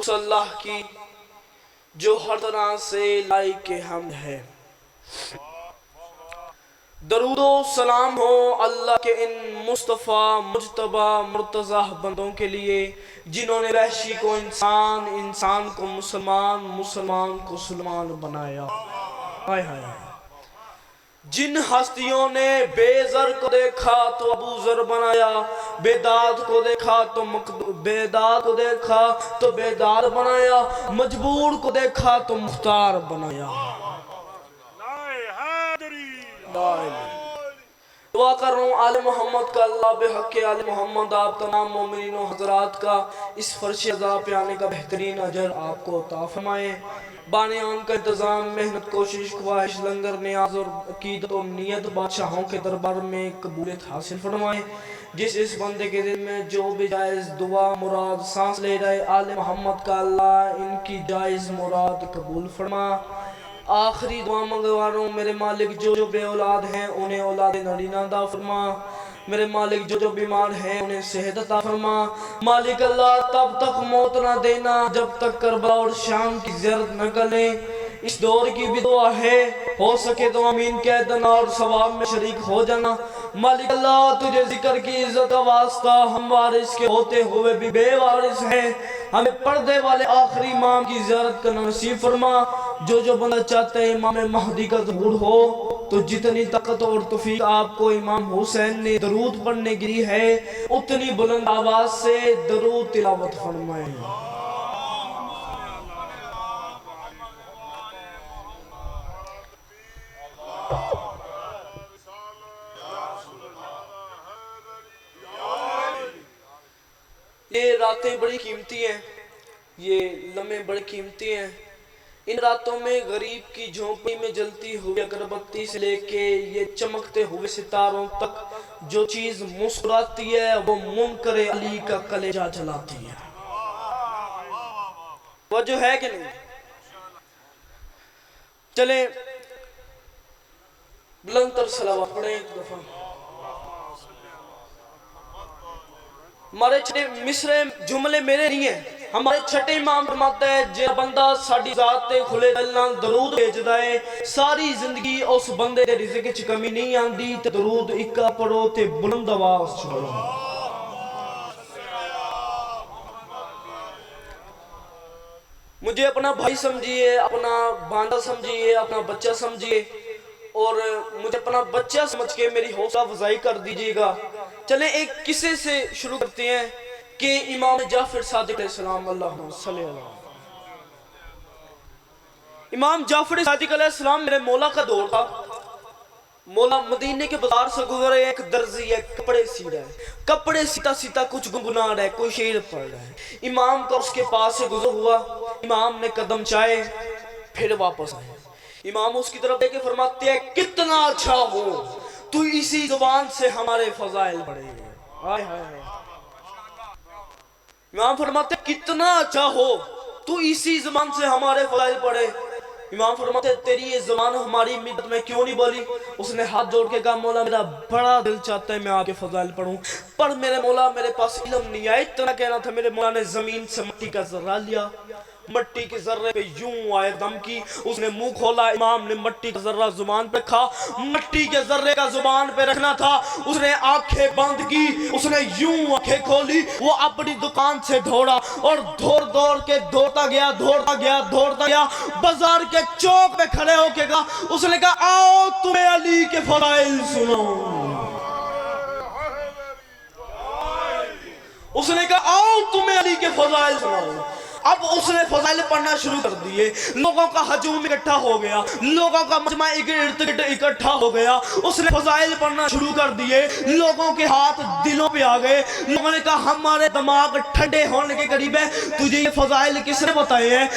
اس اللہ کی جو ہر طرح سے لائق حمد ہے۔ درود و سلام ہو اللہ کے ان مصطفیٰ مجتبی مرتضی بندوں کے لیے جنہوں نے وحشی کو انسان، انسان کو مسلمان، مسلمان کو سلمان بنایا۔ ہائے ہائے ہائے۔ جن ہستیوں نے بے زر کو دیکھا تو ابو ذر بنایا، بے داد کو دیکھا تو بے داد بنایا، مجبور کو دیکھا تو مختار بنایا۔ دعا کر رہا ہوں آل محمد کا اللہ بحق آل محمد آپ تمام مومنین و حضرات کا اس فرش عزا پہ آنے کا بہترین اجر آپ کو عطا فرمائے۔ بانیان کا انتظام، محنت، کوشش، خواہش، لنگر، نیاز اور عقیدت و نیت بادشاہوں کے دربار میں قبولیت حاصل فرمائے۔ جس اس بندے کے دل میں جو بھی جائز دعا مراد سانس لے رہے آل محمد کا اللہ ان کی جائز مراد قبول فرما۔ آخری دعا منگوا رہا ہوں میرے مالک جو بے اولاد ہیں انہیں اولاد نرینہ عطا فرما۔ میرے مالک جو بیمار ہیں انہیں صحت عطا فرما۔ مالک اللہ تب تک موت نہ دینا جب تک کربلا اور شام کی زیارت نہ کریں۔ اس دور کی بھی دعا ہے، ہو سکے تو آمین کہہ دینا اور ثواب میں شریک ہو جانا۔ مالک اللہ تجھے ذکر کی عزت کا واسطہ ہم وارث کے ہوتے ہوئے بھی بے وارث ہیں، ہمیں پردے والے آخری امام کی زیارت کرنا نصیب فرما۔ جو بندہ چاہتے ہیں امام مہدی کا ظہور ہو تو جتنی طاقت اور توفیق آپ کو امام حسین نے درود پڑھنے کی دی ہے اتنی بلند آواز سے درود تلاوت فرمائیں۔ یہ راتیں بڑی قیمتی ہیں، یہ لمحے بڑے قیمتی ہیں۔ ان راتوں میں غریب کی جھونپڑی میں جلتی ہوئی اگربتی سے لے کے یہ چمکتے ہوئے ستاروں تک جو چیز مسکراتی ہے وہ منکر علی کا کلیجہ جلاتی ہے۔ وجہ ہے کہ نہیں؟ چلیں بلند تر صلوات پڑھیں ایک دفعہ۔ ہمارے چھٹے مصرے جملے میرے نہیں ہیں، ہمارے چھٹے امام فرماتے ہیں جے بندہ ساڑی ذات تے کھلے دلان درود بھیجدا ہے ساری زندگی اس بندے دے رزق وچ کمی نہیں آندی تے درود اکا پڑھو تے بلند آواز چھوڑو۔ مجھے اپنا بھائی سمجھیے، اپنا باندہ سمجھیے، اپنا بچہ سمجھیے اور مجھے اپنا بچہ سمجھ کے میری حوصلہ افزائی کر دیجیے گا۔ چلیں ایک قصے سے شروع کرتے ہیں کہ امام جعفر صادق علیہ السلام اللہ صلی اللہ علیہ امام جعفر صادق علیہ السلام میرے مولا کا دور تھا۔ مولا مدینے کے بازار سے گزرے، ایک درزی ہے کپڑے سی رہا ہے، کپڑے سیتا سیتا کچھ گنگنا رہا ہے، کوئی شعر پڑھ رہا ہے۔ امام کا اس کے پاس سے گزر ہوا، امام نے قدم چاہے پھر واپس آئے۔ امام اس کی طرف دیکھ کے فرماتے ہیں کتنا اچھا ہو تو اسی زبان سے ہمارے فضائل پڑھے۔ آئے ہائے ہائے۔ امام فرماتے ہیں کتنا اچھا ہو تو اسی زبان سے ہمارے فضائل پڑھے۔ امام فرماتے ہیں تیری یہ زبان ہماری مدد میں کیوں نہیں بولی؟ اس نے ہاتھ جوڑ کے کہا مولا میرا بڑا دل چاہتا ہے میں آپ کے فضائل پڑھوں پر میرے مولا میرے پاس علم نہیں ہے۔ اتنا کہنا تھا میرے مولا نے زمین سے مٹی کا ذرہ لیا، مٹی کے ذرے پہ یوں آئے دم کی، اس نے منہ کھولا، امام نے مٹی کا ذرہ زبان پہ رکھا، مٹی کے ذرے کا زبان پہ رکھنا تھا، اس نے آنکھیں بند کی، اس نے یوں آنکھیں کھولی، وہ اپنی دکان سے دھوڑا اور دوڑ کے دھوڑتا گیا بازار کے چوک پہ کھڑے ہو کے کہا، اس نے کہا آؤ تمہیں علی کے فضائل سناؤں۔ اس نے کہا آؤ تمہیں علی کے فضائل سناؤں۔ اب اس نے فضائل پڑھنا شروع کر دیے، لوگوں کا ہجوم اکٹھا ہو گیا، لوگوں کا مجمع اکٹھا ہو گیا، اس نے فضائل پڑھنا شروع کر دیے، لوگوں کے ہاتھ دلوں پہ آ گئے، لوگوں نے کہا ہمارے دماغ ٹھنڈے ہونے کے قریب ہے، تجھے یہ فضائل کس نے بتائے ہیں؟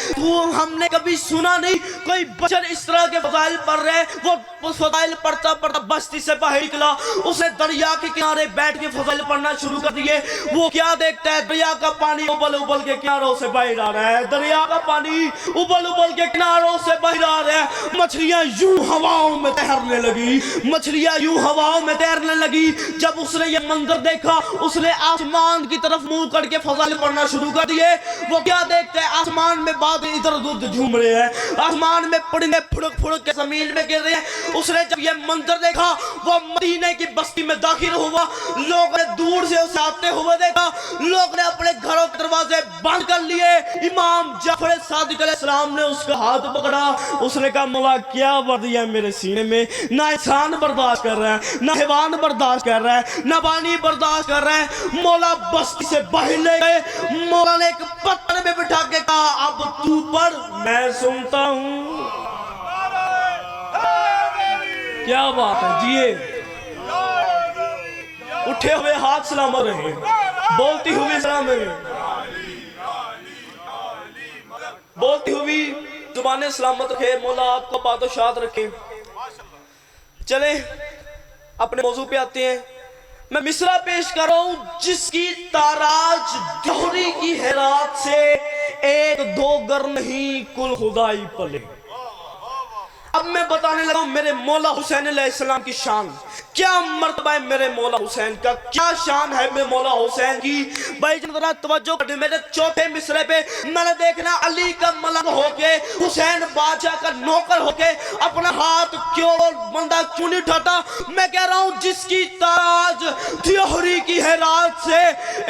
ہم نے کبھی سنا نہیں کوئی بشر اس طرح کے فضائل پڑھ رہے۔ وہ فضائل پڑھتا بستی سے باہر نکلا، اس نے دریا کے کنارے بیٹھ کے فضائل پڑھنا شروع کر دیے۔ وہ کیا دیکھتا ہے؟ دریا کا پانی ابل کے کناروں سے باہر بہ جا رہا ہے، دریا کا پانی ابل ابل کے کناروں سے بہ جا رہا ہے، مچھلیاں یوں ہواؤں میں تیرنے لگی، مچھلیاں یوں ہواؤں میں تیرنے لگی۔ جب اس نے یہ منظر دیکھا اس نے آسمان کی طرف منہ کر کے فضائل پڑھنا شروع کر دیے۔ وہ کیا دیکھتے ہیں؟ آسمان میں بادل ادھر ادھر جھوم رہے ہیں، آسمان میں پرندے پھڑک پھڑک کے زمین میں گر رہے ہیں۔ اس نے جب یہ منظر دیکھا وہ مدینے کی بستی میں داخل ہوا، لوگ نے دور سے اسے آتے ہوئے دیکھا، لوگ نے اپنے گھروں کے دروازے بند کر لیے۔ امام جعفر صادق علیہ السلام نے اس کا ہاتھ پکڑا، اس نے کہا مولا کیا وردی ہے میرے سینے میں، نہ انسان برداشت کر رہا ہے، نہ حیوان برداشت کر رہا ہے، نہ پانی برداشت کر رہا ہے۔ مولا بستی سے باہر لے گئے، مولا نے ایک پتھر میں بٹھا کے کہا اب تو پڑھ میں سنتا ہوں۔ کیا بات ہے جیے، اٹھے ہوئے ہاتھ سلامت رہے، بولتی ہوئی سلام رہے، بولتی ہوئی زبانیں سلامت رکھے۔ مولا آپ کو پاک و شاد رکھے۔ چلیں اپنے موضوع پہ آتے ہیں۔ میں مصرع پیش کر رہا ہوں، جس کی تاراج جوہری کی حیرات سے ایک دو گر نہیں کل خدائی پلے۔ اب میں بتانے لگا ہوں میرے مولا حسین علیہ السلام کی شان، کیا مرتبہ ہے میرے مولا حسین کا، کیا شان ہے میرے مولا حسین کی۔ بھائی جن ذرا توجہ کریں، میرے چوتھے مصرعے پہ میں نے دیکھنا علی کا ملنگ ہو کے، حسین بادشاہ کا نوکر ہو کے اپنا ہاتھ کیوں بندہ کیوں نہیں اٹھاتا۔ میں کہہ رہا ہوں جس کی تاراج جوہری کی حیرات سے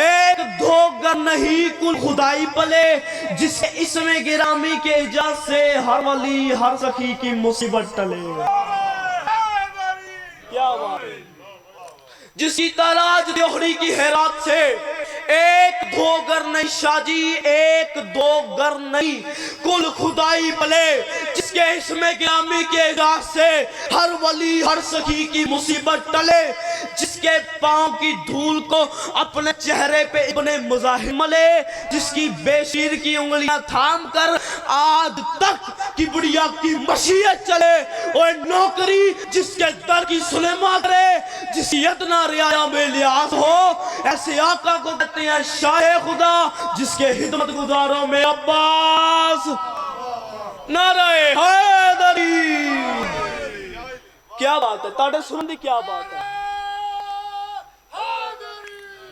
ایک دو گر نہیں کل خدائی پلے، جس کے اسم گرامی کے اجازت سے ہر ولی ہر سخی کی مصیبت ٹلے۔ کیا بات ہے، جس کی تاراج جوہری کی حیرات سے ایک دو گر نہیں شاہ جی، ایک دو گر نہیں کل خدائی پلے، جس کے اسم گرامی کے اجازت سے ہر ولی ہر سخی کی مصیبت ٹلے، جس کے پاؤں کی دھول کو اپنے چہرے پہ ابن مزاحم ملے، جس کی بے شیر کی انگلیاں تھام کر آج تک کی بڑیا کی مشیت چلے، اور نوکری جس کے در کی سلیمہ کرے، جس کی اتنا رعایا میں لیاز ہو، ایسے آقا کو کہتے ہیں شاہ خدا، جس کے خدمت گزاروں میں عباس نعرہ حیدری۔ کیا بات ہے، تاڑے سنن دی کیا بات ہے۔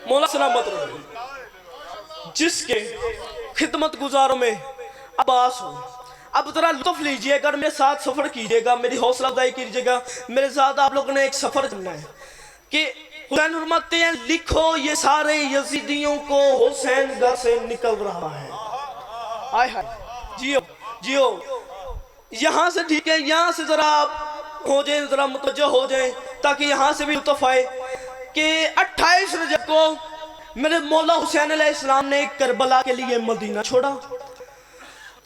مولا سلامت رہے، جس کے خدمت گزاروں میں عباس ہو۔ اب ذرا لطف لیجئے، اگر میرے ساتھ سفر کیجئے گا، میری حوصلہ افزائی کیجئے گا، میرے ساتھ آپ لوگوں نے ایک سفر کرنا ہے کہ حسین فرماتے ہیں لکھو یہ سارے یزیدیوں کو حسین گھر سے نکل رہا ہے۔ آئے ہائے جیو جیو، یہاں سے ٹھیک ہے، یہاں سے ذرا آپ ہو جائیں، ذرا متوجہ ہو جائیں تاکہ یہاں سے بھی لطف آئے کہ 28 رجب کو میرے مولا حسین علیہ السلام نے کربلا کے لیے مدینہ چھوڑا۔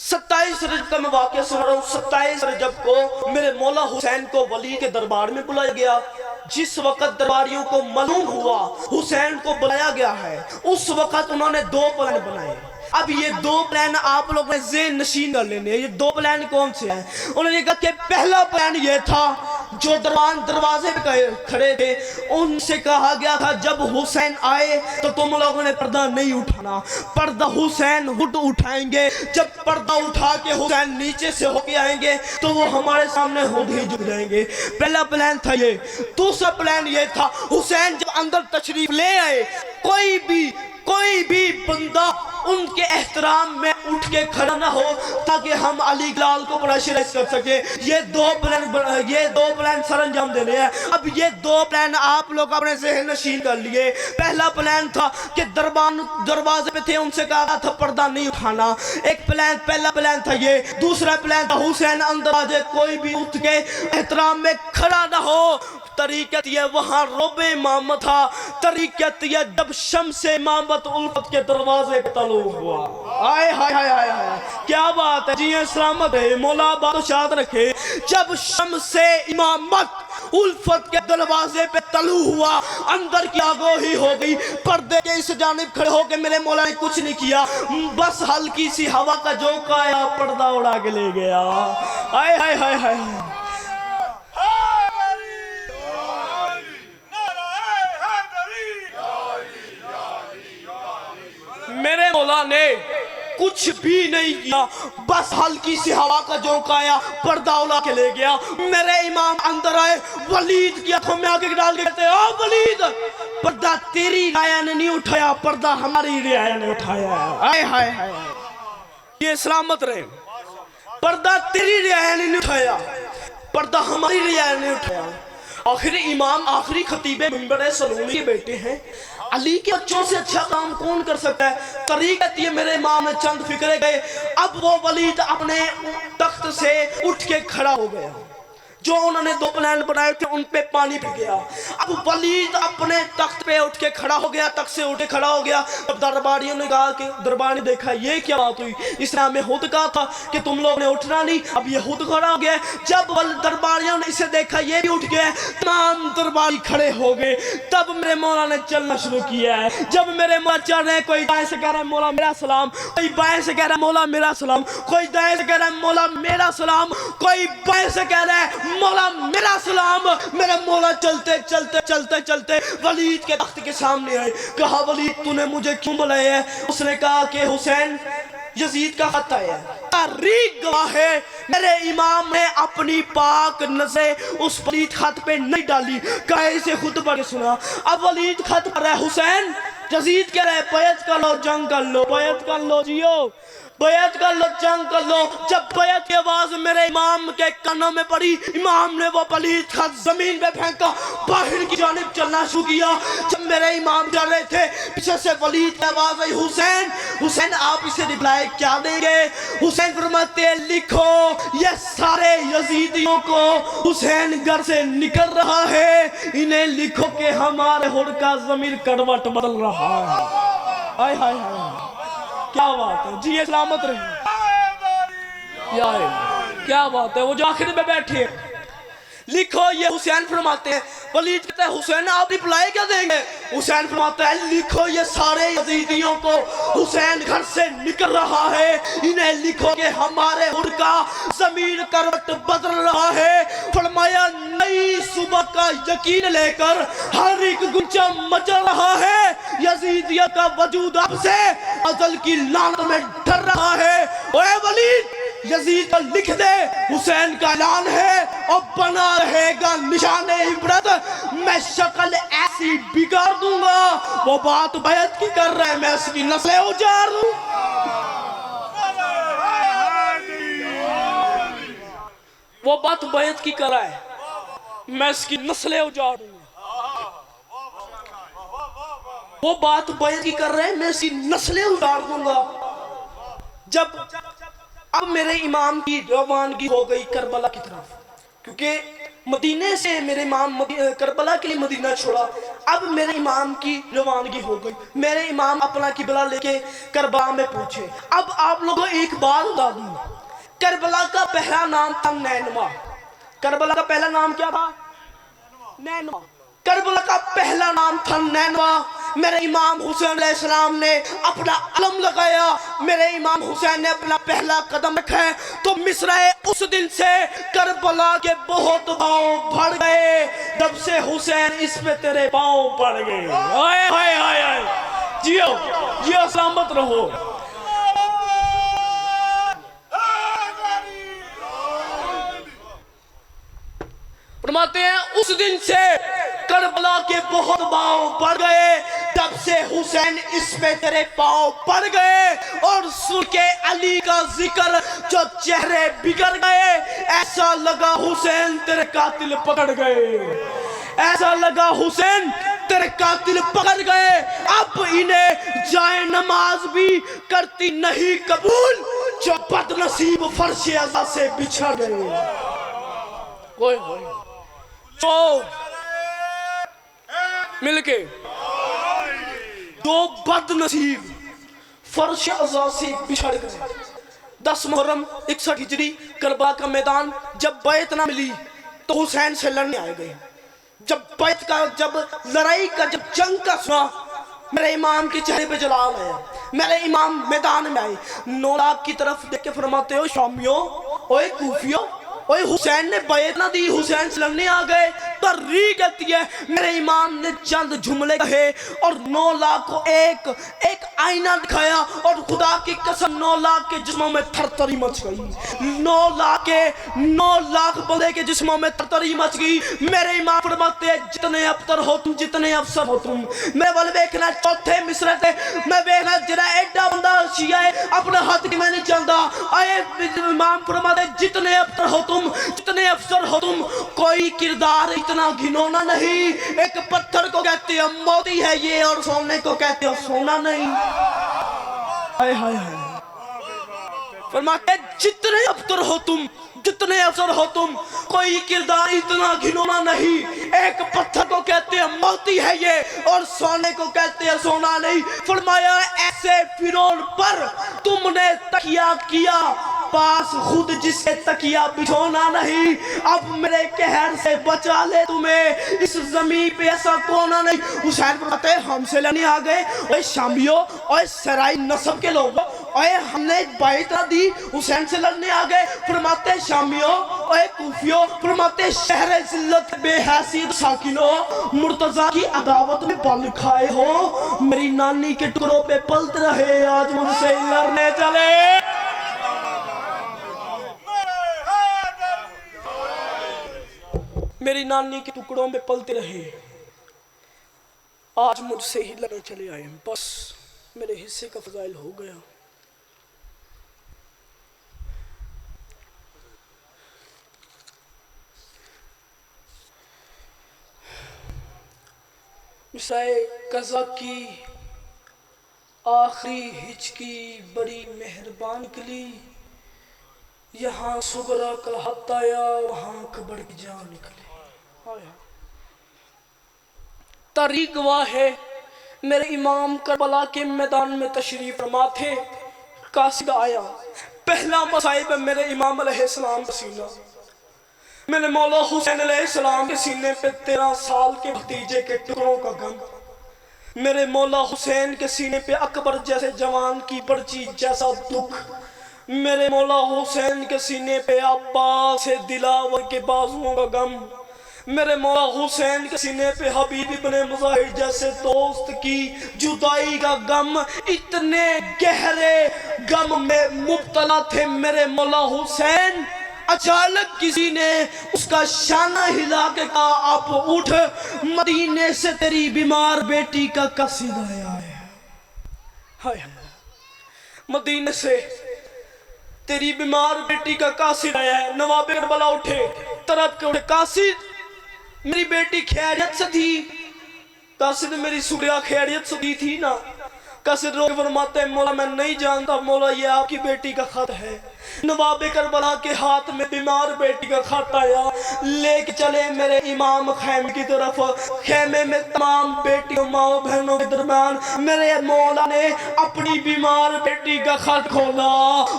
27 رجب کا میں واقعہ سن رہا ہوں، 27 رجب کو میرے مولا حسین کو ولی کے دربار میں بلایا گیا۔ جس وقت درباریوں کو معلوم ہوا حسین کو بلایا گیا ہے، اس وقت انہوں نے دو پلان بنائے۔ اب یہ دو پلان آپ لوگ نے ذہن نشین کر لینے ہیں۔ یہ دو پلان کون سے ہیں؟ انہوں نے کہا کہ پہلا پلان یہ تھا، جو دروازے پہ کھڑے تھے ان سے کہا گیا تھا جب حسین آئے تو تم لوگوں نے پردہ نہیں اٹھانا، پردہ حسین اٹھائیں گے، جب پردہ اٹھا کے حسین نیچے سے ہو کے آئیں گے تو وہ ہمارے سامنے خود ہی جھک جائیں گے۔ پہلا پلان تھا یہ۔ دوسرا پلان یہ تھا حسین جب اندر تشریف لے آئے کوئی بھی بندہ ان کے احترام میں اٹھ کے کھڑا نہ ہو تاکہ ہم علی لال کو پریشرائز کر سکے۔ یہ دو پلان سر انجام دینے ہیں۔ اب یہ دو پلان آپ لوگ اپنے ذہن نشین کر لیے۔ پہلا پلان تھا کہ دروازے پہ تھے، ان سے کہا تھا پردہ نہیں اٹھانا۔ پہلا پلان تھا یہ۔ دوسرا پلان تھا حسین اندر آ جائے، کوئی بھی اٹھ کے احترام میں کھڑا نہ ہو۔ طریقت یہ وہاں روب امامت تھا، طریقت یہ جب شمس امامت الفت کے دروازے پہ طلوع ہوا۔ آئے ہائے ہائے ہائے، کیا بات ہے جی، سلامت ہے، مولا بات و شاد رکھے۔ جب شمس امامت الفت کے دروازے پہ طلوع ہوا، اندر کی آگوہی ہو گئی۔ پردے کے اس جانب کھڑے ہو کے میرے مولا نے کچھ نہیں کیا، بس ہلکی سی ہوا کا جھونکا آیا، پردہ اڑا کے لے گیا۔ آئے ہائے ہائے ہائے، میرے مولا نے کچھ بھی نہیں کیا، بس ہلکی سی ہوا کا جھونکا آیا، پردہ اڑا کے لے گیا۔ میرے امام اندر آئے، ولید کی آنکھوں میں آنکھیں ڈال کے کہتے ہیں او ولید، پردہ تیری رعایا نے نہیں اٹھایا، پردہ ہماری رعایا نے اٹھایا ہے۔ آئے ہائے ہائے، یہ سلامت رہے، پردہ تیری رعایا نے نہیں اٹھایا، پردہ ہماری رعایا نے اٹھایا۔ آخری امام، آخری خطیب منبر سلومی کے بیٹے ہیں، علی کے بچوں سے اچھا کام کون کر سکتا ہے؟ طریق کہتی ہے میرے امام نے چند فکرے گئے، اب وہ ولید اپنے تخت سے اٹھ کے کھڑا ہو گیا، جو انہوں نے 2 پلان بنائے تھے ان پہ پانی پھر گیا۔ اب ولید اپنے تخت پہ اٹھ کے کھڑا ہو گیا، تخت سے اٹھ کے کھڑا ہو گیا۔ اب درباریوں نے کہا کہ دربار نے دیکھا یہ کیا بات ہوئی، اس نے ہمیں خود کہا تھا کہ تم لوگ نے اٹھنا نہیں، اب یہ خود کھڑا ہو گیا۔ جب درباریوں نے اسے دیکھا یہ بھی اٹھ گیا، تمام درباری کھڑے ہو گئے۔ تب میرے مولا نے چلنا شروع کیا ہے۔ جب میرے مولا چل رہے ہیں، کوئی دائیں سے کہہ رہا ہے مولا میرا سلام، کوئی بائیں سے کہہ رہا ہے مولا میرا سلام، کوئی دائیں سے کہہ رہا ہے مولا میرا سلام، کوئی بائیں سے کہہ رہا ہے مولا میرا سلام۔ میرے مولا چلتے چلتے چلتے چلتے ولید کے تخت کے سامنے آئے، کہا ولید تو نے مجھے کیوں بلائے ہے؟ اس نے کہا کہ حسین یزید کا خط آیا ہے، تاریخ گواہ ہے میرے امام نے اپنی پاک نظریں اس ولید خط پہ نہیں ڈالی، کہا اسے خود پڑھ کے سنا۔ اب ولید خط پڑھ رہا ہے، حسین یزید کہہ رہے بیعت کر لو، جنگ کر لو، بیعت کر لو جیو، بیعت کر لو، جنگ کر لو۔ جب بیعت کی آواز میرے امام کے کانوں میں پڑی، امام نے وہ پلید خط زمین پہ پھینکا، باہر کی جانب چلنا شروع کیا۔ جب میرے امام جا رہے تھے، پیچھے سے ولید کی آواز آئی، حسین حسین آپ اسے رپلائی کیا دیں گے؟ حسین فرماتے ہیں لکھو یہ سارے یزیدیوں کو حسین گھر سے نکل رہا ہے، انہیں لکھو کہ ہمارے ہوڑ کا ضمیر کروٹ بدل رہا ہے۔ آئے ہائے ہائے، کیا بات ہے جی، یہ سلامت رہے، کیا بات ہے۔ وہ جو آخر میں بیٹھے لکھو یہ حسین فرماتے ہیں، ولید کہتے ہیں حسین آپ رپلائی کیا دیں گے؟ حسین فرماتے ہیں لکھو یہ سارے یزیدیوں کو حسین گھر سے نکل رہا ہے، انہیں لکھو کہ ہمارے ہر کا ضمیر کروٹ بدل رہا ہے۔ فرمایا نئی صبح کا یقین لے کر ہر ایک گنچہ مچل رہا ہے، یزیدیت کا وجود اب سے ازل کی لعنت میں ڈر رہا ہے۔ اے ولید یزید کو لکھ دے، حسین کا اعلان ہے اور بنا رہے گا نشان عبرت، میں شکل ایسی بگاڑ دوں گا، وہ بات بیعت کی کر رہے ہیں میں اس کی نسلیں اجاڑ دوں۔ وہ بات بیعت کی کر رہا ہے میں اس کی نسلیں اجاڑ دوں گا، وہ بات بیعت کی کر رہے ہیں میں اس کی نسلیں اجاڑ دوں گا۔ جب اب میرے امام کی روانگی ہو گئی کربلا کی طرف، کیونکہ مدینے سے میرے امام کربلا کے لیے مدینہ چھوڑا، اب میرے امام کی روانگی ہو گئی، میرے امام اپنا قبلہ لے کے کربلا میں پہنچے۔ اب آپ لوگوں ایک بات بتا دوں، کربلا کا پہلا نام تھا نینوا۔ کربلا کا پہلا نام کیا تھا؟ نینوا۔ کربلا کا پہلا نام تھا نینوا۔ میرے امام حسین علیہ السلام نے اپنا علم لگایا، میرے امام حسین نے اپنا پہلا قدم رکھا ہے تو مصرع اس دن سے کربلا کے بہت پاؤں بڑھ گئے، جب سے حسین اس پہ تیرے پاؤں پڑ گئے۔ آئے آئے آئے آئے، جیو جیو سلامت رہو۔ فرماتے ہیں اس دن سے کربلا کے بہت پاؤں پڑ گئے، جب سے حسین اس پہ تیرے پاؤں پڑ گئے، اور سن کے علی کا ذکر جو چہرے بگڑ گئے، ایسا لگا حسین تیرے قاتل پکڑ گئے، ایسا لگا حسین تیرے قاتل پکڑ گئے۔ اب انہیں جائے نماز بھی کرتی نہیں قبول، جو بد نصیب فرش عزا سے بچھڑ گئے۔ کوئی تو مل کے دو بد نصیب فرش عزا سے بچھڑ گئے۔ 10 محرم 61 ہجری کربلا کا میدان، جب بیعت نہ ملی تو حسین سے لڑنے آئے گئے۔ جب بیعت کا، جب لڑائی کا، جب جنگ کا سنا، میرے امام کے چہرے پہ جلال آیا، میرے امام میدان میں آئے، 9 لاکھ کی طرف دیکھ کے فرماتے ہو شامیوں، اوے کوفیوں، اوے حسین نے بیعت نہ دی، حسین سے لڑنے آ گئے۔ تحریر کہتی ہے میرے امام نے چند جملے کہے اور 9 لاکھ کو ایک آئینہ دکھایا، اور خدا کی قسم 9 لاکھ کے جسموں میں تھر تھری مچ گئی۔ 9 لاکھ بندے کے جسموں میں تھر تھری مچ گئی۔ میرے امام فرماتے ہیں جتنے ابتر ہو تم، جتنے افسر ہو تم۔ میں والے دیکھنا چوتھے مصرے تھے، میں دیکھنا جرا ایڈا بندہ شیعہ ہے اپنا ہاتھ کی میں نہیں چلتا۔ آئے امام فرماتے ہیں جتنے ابتر ہو تم، جتنے افسر ہو تم، کوئی کردار اتنا گھنونا نہیں۔ ایک پتھر کو کہتے ہیں موتی ہے یہ، اور سونے کو کہتے ہیں سونا نہیں۔ ہائے ہائے ہائے، فرماتے ہیں جتنے ابتر ہو تم، جتنے افسر ہو تم، کوئی کردار اتنا گھنونا نہیں۔ ایک پتھر کو کہتے ہیں موتی ہے یہ، اور سونے کو کہتے ہیں سونا نہیں۔ فرمایا ایسے فرعون پر تم نے تکیہ کیا، پاس خود جسے تکیہ بچھونا نہیں۔ اب میرے قہر سے بچا لے تمہیں، اس زمین پہ ایسا کونا نہیں۔ حسین فرماتے ہیں ہم سے لڑنے آ گئے، اے شامیوں، اے سرائی نصب کے لوگوں، اے ہم نے بیعت نہ دی، حسین سے لڑنے آ گئے۔ فرماتے ہیں شامیوں، اے کوفیوں، فرماتے ہیں شہر ذلت بے حیثیت ساکنوں، مرتضیٰ کی عداوت میں پل کھائے ہو، میری نانی کے ٹکڑوں پہ پلت رہے، آج مجھ سے لڑنے چلے۔ میری نانی کے ٹکڑوں پہ پلتے رہے، آج مجھ سے ہی لڑنے چلے آئے، بس میرے حصے کا فضائل ہو گیا۔ مسائے قضا کی آخری ہج کی بڑی مہربان نکلی، یہاں صغرا کا حد آیا، وہاں کبر کی جان نکلی۔ تاریخ گواہ ہے میرے امام کربلا کے میدان میں تشریف فرما تھے، قاصد آیا، پہلا مصائب ہے میرے امام علیہ السلام کا سینہ، میرے مولا حسین علیہ السلام کے سینے پہ 13 سال کے بھتیجے کے ٹکڑوں کا غم، میرے مولا حسین کے سینے پہ اکبر جیسے جوان کی برچی جیسا دکھ، میرے مولا حسین کے سینے پہ عباس دلاور کے بازوؤں کا غم، میرے مولا حسین کے سینے پہ حبیب ابن مظاہر جیسے دوست کی جدائی کا غم۔ اتنے گہرے غم میں مبتلا تھے میرے مولا حسین، اچانک کسی نے اس کا شانہ ہلا کے کہا اب اٹھ، مدینے سے تیری بیمار بیٹی کا قصیدہ آیا ہے۔ ہائے مدینے سے تیری بیمار بیٹی کا قاصد آیا ہے۔ نواب کربلا اٹھے، طرف کے اٹھے، قاصد میری بیٹی خیریت سے تھی؟ قاصد میری سوریا خیریت سے تھی نا؟ قاصد روک فرماتے ہیں مولا میں نہیں جانتا، مولا یہ آپ کی بیٹی کا خط ہے۔ نواب کربلا کے ہاتھ میں بیمار بیٹی کا خط آیا، لے کے چلے میرے امام خیمے کی طرف۔ خیمے میں تمام بیٹیوں ماں بہنوں کے درمیان میرے مولا نے اپنی بیمار بیٹی کا خط کھولا،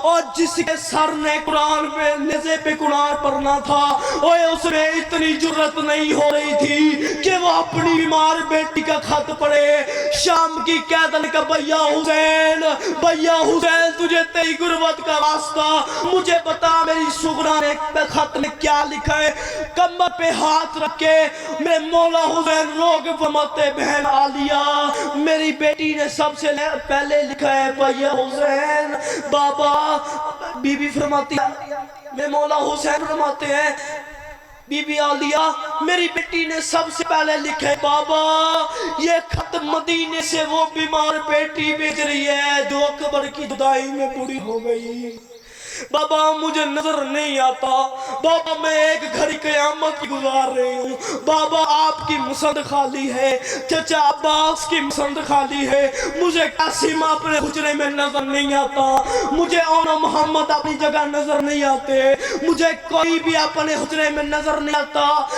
اور جس کے سر نے قرآن پہ نیزے پہ قرآن پڑھنا تھا، اس میں اتنی جرت نہیں ہو رہی تھی کہ وہ اپنی بیمار بیٹی کا خط پڑھے۔ شام کی قیدن کا بھیا حسین تجھے تیری غربت کا واسطہ مجھے بتا میری سغرا نے خط میں کیا لکھا ہے۔ کمر پہ ہاتھ رکھ کے میرے مولا حسین رو کے فرماتے بہن عالیہ میری بیٹی نے سب سے پہلے لکھا ہے بھیا حسین بابا۔ بی بی فرماتی میرے مولا حسین فرماتے ہیں بی بی عالیہ میری بیٹی نے سب سے پہلے لکھے بابا یہ خط مدینے سے وہ بیمار بیٹی بھیج رہی ہے جو اکبر کی جدائی میں بوڑھی ہو گئی۔ بابا مجھے نظر نہیں آتا، بابا میں ایک گھڑی قیامت کی گزار رہی ہوں، بابا آپ کی مسند خالی ہے، چچا عباس کی مسند خالی ہے، مجھے قاسم اپنے حجرے میں نظر نہیں آتا، مجھے اون محمد اپنی جگہ نظر نہیں آتے، مجھے کوئی بھی اپنے حجرے میں نظر نہیں آتا۔